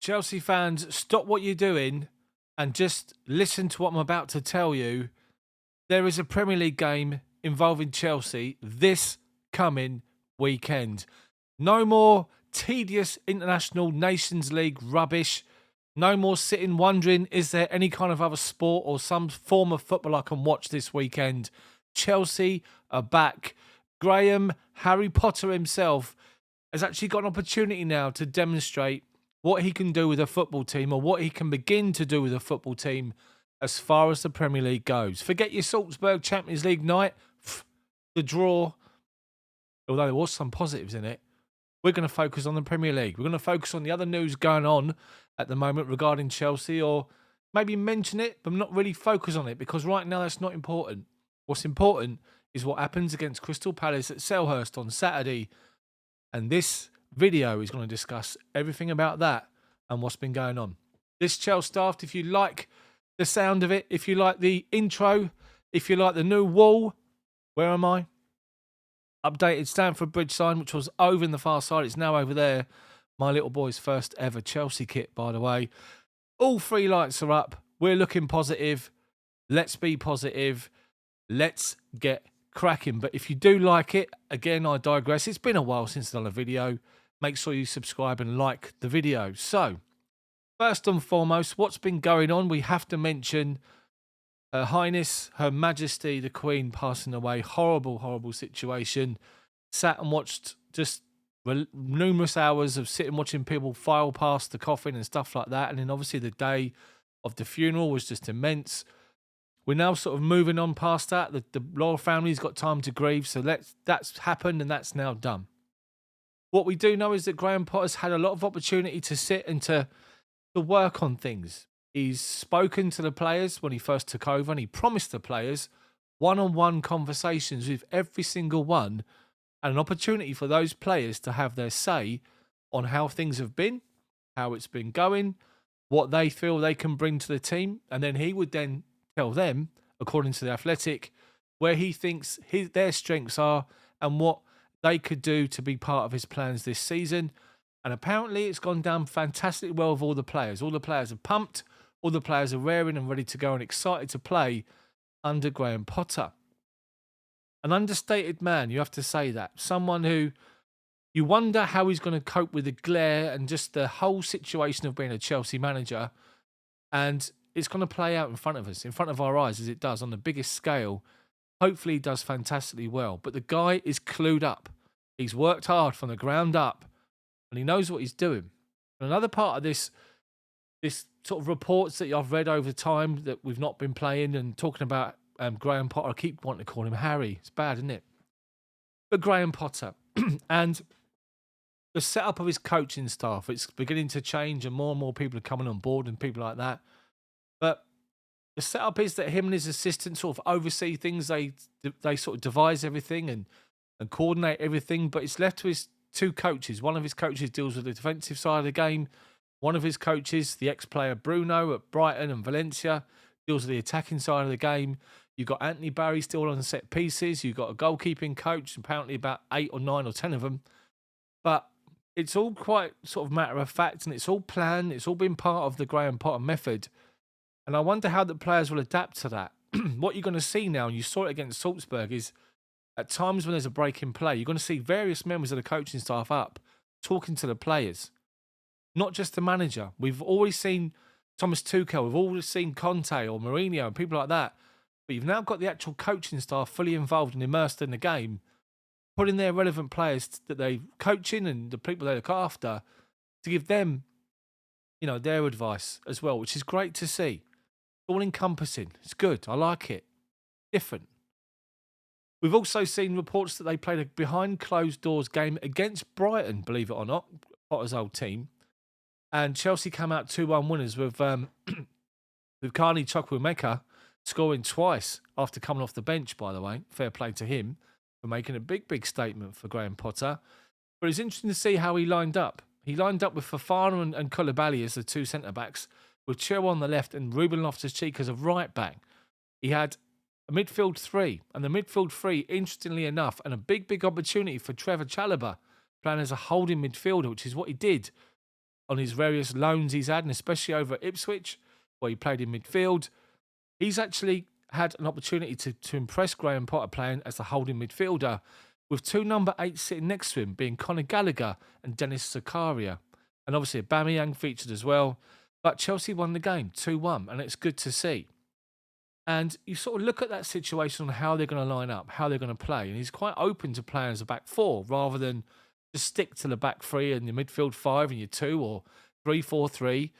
Chelsea fans, stop what you're doing and just listen to what I'm about to tell you. There is a Premier League game involving Chelsea this coming weekend. No more tedious international Nations League rubbish. No more sitting wondering, is there any kind of other sport or some form of football I can watch this weekend? Chelsea are back. Graham, Harry Potter himself, has actually got an opportunity now to demonstrate what he can do with a football team, or what he can begin to do with a football team as far as the Premier League goes. Forget your Salzburg Champions League night, the draw, although there was some positives in it. We're going to focus on the Premier League. We're going to focus on the other news going on at the moment regarding Chelsea, or maybe mention it, but not really focus on it, because right now that's not important. What's important is what happens against Crystal Palace at Selhurst on Saturday. And this video is going to discuss everything about that and what's been going on. This Chels Daft, if you like the sound of it, if you like the intro, if you like the new wall, where am I? Updated Stamford Bridge sign, which was over in the far side. It's now over there. My little boy's first ever Chelsea kit, by the way. All three lights are up. We're looking positive. Let's be positive. Let's get cracking. But if you do like it, again, I digress. It's been a while since I've done a video. Make sure you subscribe and like the video. So, first and foremost, what's been going on? We have to mention Her Highness, Her Majesty, the Queen passing away. Horrible, horrible situation. Sat and watched just numerous hours of sitting watching people file past the coffin and stuff like that. And then obviously the day of the funeral was just immense. We're now sort of moving on past that. The royal family's got time to grieve. So that's happened and that's now done. What we do know is that Graham Potter's had a lot of opportunity to sit and to work on things. He's spoken to the players when he first took over, and he promised the players one-on-one conversations with every single one, and an opportunity for those players to have their say on how things have been, how it's been going, what they feel they can bring to the team. And then he would then tell them, according to The Athletic, where he thinks their strengths are and what they could do to be part of his plans this season. And apparently it's gone down fantastically well with all the players. All the players are pumped. All the players are raring and ready to go and excited to play under Graham Potter. An understated man, you have to say that. Someone who you wonder how he's going to cope with the glare and just the whole situation of being a Chelsea manager. And it's going to play out in front of us, in front of our eyes, as it does on the biggest scale. Hopefully he does fantastically well. But the guy is clued up. He's worked hard from the ground up, and he knows what he's doing. And another part of this sort of reports that I've read over time that we've not been playing and talking about Graham Potter. I keep wanting to call him Harry. It's bad, isn't it? But Graham Potter and the setup of his coaching staff, it's beginning to change, and more people are coming on board and people like that. But the setup is that him and his assistants sort of oversee things. They sort of devise everything and coordinate everything. But it's left to his two coaches. One of his coaches deals with the defensive side of the game. One of his coaches, the ex-player Bruno at Brighton and Valencia, deals with the attacking side of the game. You've got Anthony Barry still on set pieces. You've got a goalkeeping coach, apparently about 8 or 9 or 10 of them. But it's all quite sort of matter of fact, and it's all planned. It's all been part of the Graham Potter method. And I wonder how the players will adapt to that. What you're going to see now, and you saw it against Salzburg, is at times when there's a break in play, you're going to see various members of the coaching staff up talking to the players, not just the manager. We've always seen Thomas Tuchel, we've always seen Kante or Mourinho and people like that. But you've now got the actual coaching staff fully involved and immersed in the game, putting their relevant players that they're coaching and the people they look after to give them, their advice as well, which is great to see. All encompassing. It's good. I like it. Different. We've also seen reports that they played a behind closed doors game against Brighton, believe it or not, Potter's old team. And Chelsea came out 2-1 winners with Carney Chukwuemeka scoring twice after coming off the bench, by the way. Fair play to him for making a big, big statement for Graham Potter. But it's interesting to see how he lined up. He lined up with Fofana and Koulibaly as the two centre-backs, with Chilwell on the left and Ruben Loftus-Cheek as a right-back. He had a midfield three, and the midfield three, interestingly enough, and a big, big opportunity for Trevor Chalobah playing as a holding midfielder, which is what he did on his various loans he's had, and especially over at Ipswich, where he played in midfield, he's actually had an opportunity to impress Graham Potter playing as the holding midfielder, with 2 number 8s sitting next to him, being Conor Gallagher and Dennis Zakaria. And obviously Aubameyang featured as well. But Chelsea won the game 2-1, and it's good to see. And you sort of look at that situation on how they're going to line up, how they're going to play. And he's quite open to playing as a back 4 rather than just stick to the back 3 and your midfield 5 and your 2 or 3-4-3.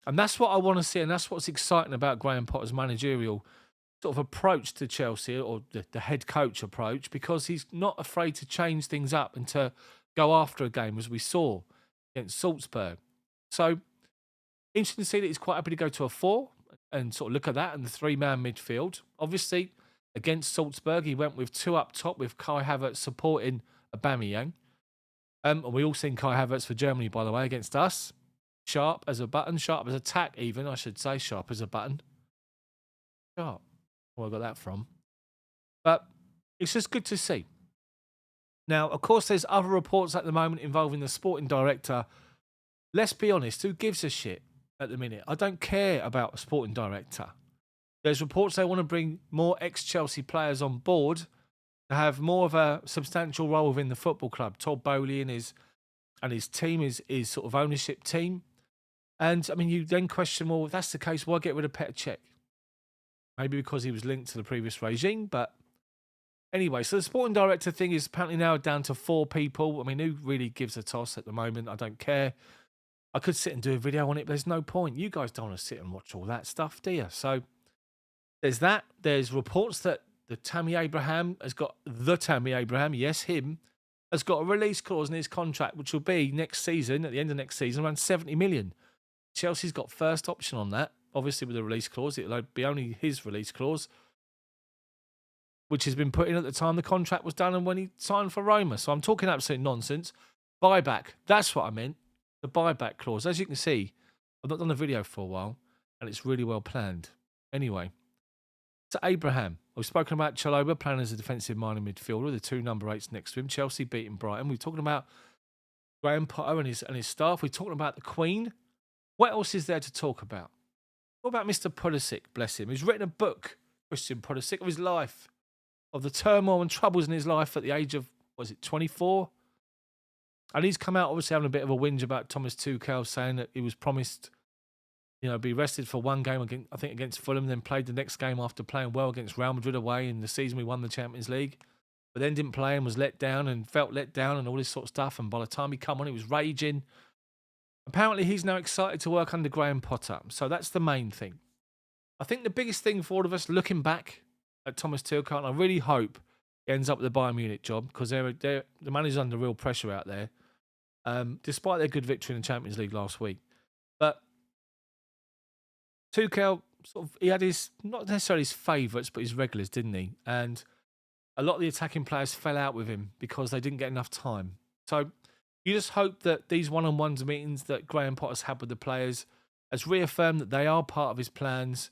And that's what I want to see. And that's what's exciting about Graham Potter's managerial sort of approach to Chelsea, or the head coach approach, because he's not afraid to change things up and to go after a game, as we saw against Salzburg. So interesting to see that he's quite happy to go to a 4 and sort of look at that and the 3-man midfield. Obviously, against Salzburg, he went with 2 up top with Kai Havertz supporting Aubameyang. And we all seen Kai Havertz for Germany, by the way, against us. Sharp as a button, sharp as a tack even, I should say, sharp as a button. Sharp. Where I got that from. But it's just good to see. Now, of course, there's other reports at the moment involving the sporting director. Let's be honest, who gives a shit at the minute? I don't care about a sporting director. There's reports they want to bring more ex-Chelsea players on board to have more of a substantial role within the football club. Todd Boehly and his team, is sort of ownership team. And, I mean, you then question, well, if that's the case, why get rid of Petr Cech? Maybe because he was linked to the previous regime, but anyway, so the sporting director thing is apparently now down to 4 people. I mean, who really gives a toss at the moment? I don't care. I could sit and do a video on it, but there's no point. You guys don't want to sit and watch all that stuff, do you? So there's that. There's reports that Tammy Abraham, yes, him, has got a release clause in his contract, which will be next season, at the end of next season, around 70 million. Chelsea's got first option on that. Obviously, with the release clause, it'll be only his release clause, which has been put in at the time the contract was done and when he signed for Roma. So I'm talking absolute nonsense. Buyback. That's what I meant. The buyback clause. As you can see, I've not done a video for a while, and it's really well planned. Anyway, to Abraham. We've spoken about Chalobah playing as a defensive minded midfielder, the 2 number 8s next to him. Chelsea beating Brighton. We're talking about Graham Potter and his staff. We're talking about the Queen. What else is there to talk about? What about Mr. Pulisic, bless him? He's written a book, Christian Pulisic, of his life, of the turmoil and troubles in his life at the age of, 24? And he's come out obviously having a bit of a whinge about Thomas Tuchel, saying that he was promised, be rested for 1 game, against Fulham, then played the next game after playing well against Real Madrid away in the season we won the Champions League, but then didn't play and was let down and felt let down and all this sort of stuff. And by the time he come on, he was raging. Apparently, he's now excited to work under Graham Potter. So that's the main thing. I think the biggest thing for all of us looking back at Thomas Tuchel, and I really hope he ends up with the Bayern Munich job, because the manager's under real pressure out there, despite their good victory in the Champions League last week. But Tuchel, he had not necessarily his favourites, but his regulars, didn't he? And a lot of the attacking players fell out with him because they didn't get enough time. So you just hope that these one-on-ones meetings that Graham Potter's had with the players has reaffirmed that they are part of his plans,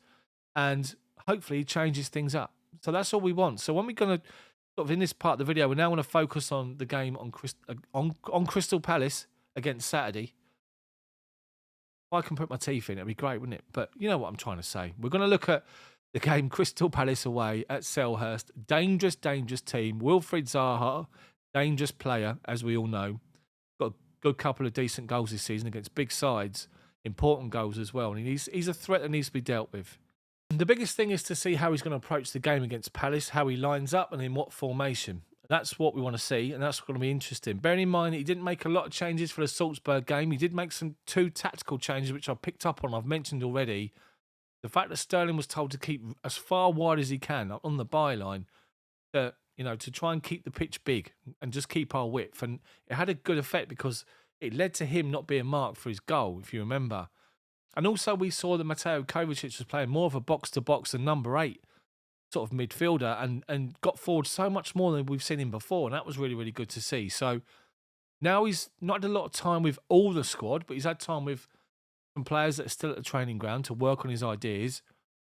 and hopefully he changes things up. So that's all we want. So when we're going to, in this part of the video, we now want to focus on the game on Crystal Palace against Saturday. If I can put my teeth in, it'd be great, wouldn't it? But you know what I'm trying to say. We're going to look at the game Crystal Palace away at Selhurst. Dangerous, dangerous team. Wilfried Zaha, dangerous player, as we all know. Got a good couple of decent goals this season against big sides. Important goals as well. And he's a threat that needs to be dealt with. And the biggest thing is to see how he's going to approach the game against Palace, how he lines up and in what formation. That's what we want to see, and that's going to be interesting. Bearing in mind that he didn't make a lot of changes for the Salzburg game. He did make 2 tactical changes, which I picked up on. I've mentioned already. The fact that Sterling was told to keep as far wide as he can on the byline, to try and keep the pitch big and just keep our width. And it had a good effect because it led to him not being marked for his goal, if you remember. And also we saw that Mateo Kovacic was playing more of a box-to-box than number 8 sort of midfielder and got forward so much more than we've seen him before. And that was really, really good to see. So now he's not had a lot of time with all the squad, but he's had time with some players that are still at the training ground to work on his ideas.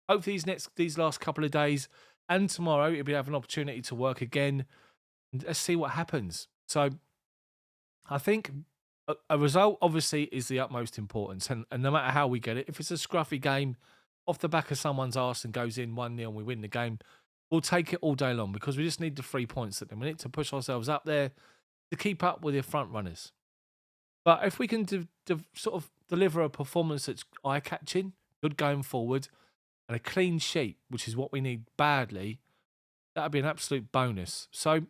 Hopefully these last couple of days and tomorrow he'll be having an opportunity to work again. And let's see what happens. So I think a result obviously is the utmost importance, and no matter how we get it, if it's a scruffy game off the back of someone's arse and goes in 1-0 and we win the game, we'll take it all day long because we just need the 3 points at the minute to push ourselves up there to keep up with the front runners. But if we can sort of deliver a performance that's eye-catching, good going forward, and a clean sheet, which is what we need badly, that would be an absolute bonus. So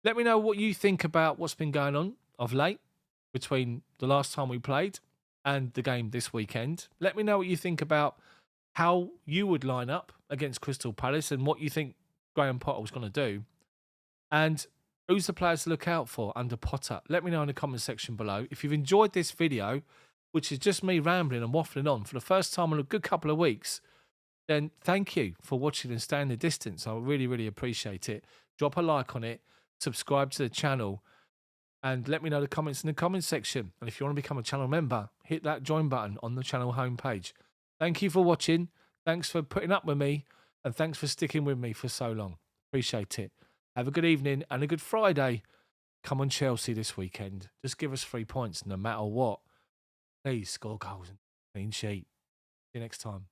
let me know what you think about what's been going on of late between the last time we played and the game this weekend. Let me know what you think about how you would line up against Crystal Palace and what you think Graham Potter was going to do. And who's the players to look out for under Potter? Let me know in the comment section below. If you've enjoyed this video, which is just me rambling and waffling on for the first time in a good couple of weeks, then thank you for watching and staying the distance. I really, really appreciate it. Drop a like on it, subscribe to the channel, and let me know the comments in the comments section. And if you want to become a channel member, hit that join button on the channel homepage. Thank you for watching. Thanks for putting up with me, and thanks for sticking with me for so long. Appreciate it. Have a good evening and a good Friday. Come on Chelsea this weekend. Just give us 3 points no matter what. Please score goals and clean sheet. See you next time.